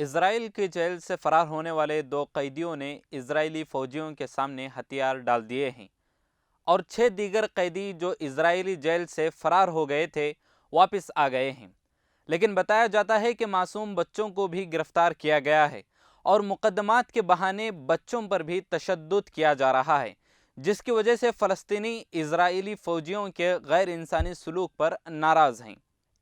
اسرائیل کی جیل سے فرار ہونے والے 2 قیدیوں نے اسرائیلی فوجیوں کے سامنے ہتھیار ڈال دیے ہیں اور 6 دیگر قیدی جو اسرائیلی جیل سے فرار ہو گئے تھے واپس آ گئے ہیں، لیکن بتایا جاتا ہے کہ معصوم بچوں کو بھی گرفتار کیا گیا ہے اور مقدمات کے بہانے بچوں پر بھی تشدد کیا جا رہا ہے، جس کی وجہ سے فلسطینی اسرائیلی فوجیوں کے غیر انسانی سلوک پر ناراض ہیں۔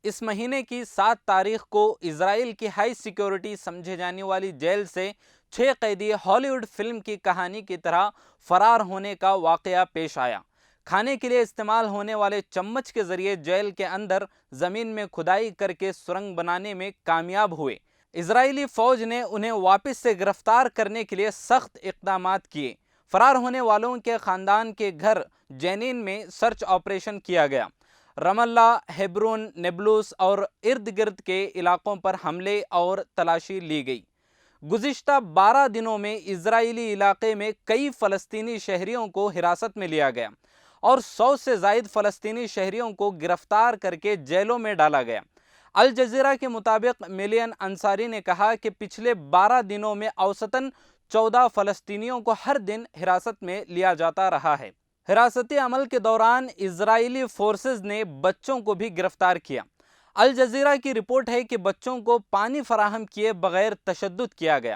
اس مہینے کی 7 تاریخ کو اسرائیل کی ہائی سیکیورٹی سمجھے جانے والی جیل سے 6 قیدی ہالی ووڈ فلم کی کہانی کی طرح فرار ہونے کا واقعہ پیش آیا۔ کھانے کے لیے استعمال ہونے والے چمچ کے ذریعے جیل کے اندر زمین میں کھدائی کر کے سرنگ بنانے میں کامیاب ہوئے۔ اسرائیلی فوج نے انہیں واپس سے گرفتار کرنے کے لیے سخت اقدامات کیے۔ فرار ہونے والوں کے خاندان کے گھر جنین میں سرچ آپریشن کیا گیا۔ رام اللہ، ہیبرون، نیبلوس اور ارد گرد کے علاقوں پر حملے اور تلاشی لی گئی۔ گزشتہ 12 دنوں میں اسرائیلی علاقے میں کئی فلسطینی شہریوں کو حراست میں لیا گیا اور 100 سے زائد فلسطینی شہریوں کو گرفتار کر کے جیلوں میں ڈالا گیا۔ الجزیرہ کے مطابق ملین انصاری نے کہا کہ پچھلے 12 دنوں میں اوسطاً 14 فلسطینیوں کو ہر دن حراست میں لیا جاتا رہا ہے۔ حراستی عمل کے دوران اسرائیلی فورسز نے بچوں کو بھی گرفتار کیا۔ الجزیرہ کی رپورٹ ہے کہ بچوں کو پانی فراہم کیے بغیر تشدد کیا گیا۔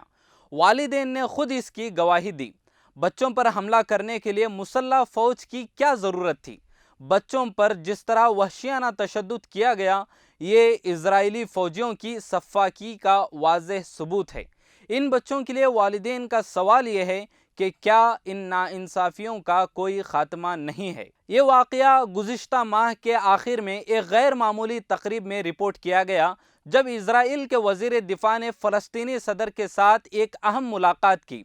والدین نے خود اس کی گواہی دی۔ بچوں پر حملہ کرنے کے لیے مسلح فوج کی کیا ضرورت تھی؟ بچوں پر جس طرح وحشیانہ تشدد کیا گیا، یہ اسرائیلی فوجیوں کی سفاکی کا واضح ثبوت ہے۔ ان بچوں کے لیے والدین کا سوال یہ ہے کہ کیا ان ناانصافیوں کا کوئی خاتمہ نہیں ہے؟ یہ واقعہ گزشتہ ماہ کے آخر میں ایک غیر معمولی تقریب میں رپورٹ کیا گیا، جب اسرائیل کے وزیر دفاع نے فلسطینی صدر کے ساتھ ایک اہم ملاقات کی۔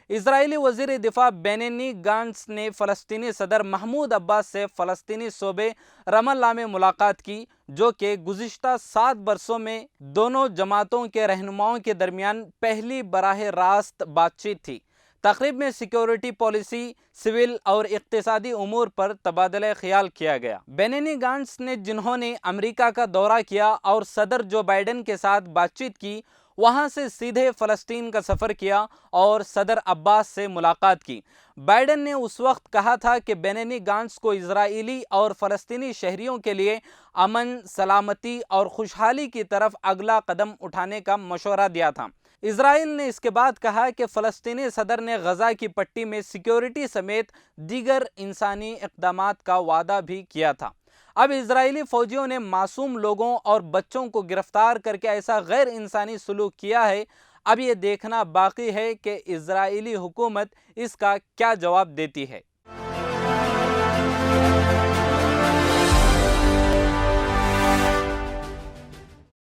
اسرائیلی وزیر دفاع بینی گانٹز نے فلسطینی صدر محمود عباس سے فلسطینی صوبے رام اللہ میں ملاقات کی، جو کہ گزشتہ 7 برسوں میں دونوں جماعتوں کے رہنماؤں کے درمیان پہلی براہ راست بات چیت تھی۔ تقریب میں سیکیورٹی پالیسی، سول اور اقتصادی امور پر تبادلہ خیال کیا گیا۔ بینی گانٹز نے جنہوں نے امریکہ کا دورہ کیا اور صدر جو بائیڈن کے ساتھ بات چیت کی، وہاں سے سیدھے فلسطین کا سفر کیا اور صدر عباس سے ملاقات کی۔ بائیڈن نے اس وقت کہا تھا کہ بینی گانٹز کو اسرائیلی اور فلسطینی شہریوں کے لیے امن، سلامتی اور خوشحالی کی طرف اگلا قدم اٹھانے کا مشورہ دیا تھا۔ اسرائیل نے اس کے بعد کہا کہ فلسطینی صدر نے غزہ کی پٹی میں سیکیورٹی سمیت دیگر انسانی اقدامات کا وعدہ بھی کیا تھا۔ اب اسرائیلی فوجیوں نے معصوم لوگوں اور بچوں کو گرفتار کر کے ایسا غیر انسانی سلوک کیا ہے۔ اب یہ دیکھنا باقی ہے کہ اسرائیلی حکومت اس کا کیا جواب دیتی ہے۔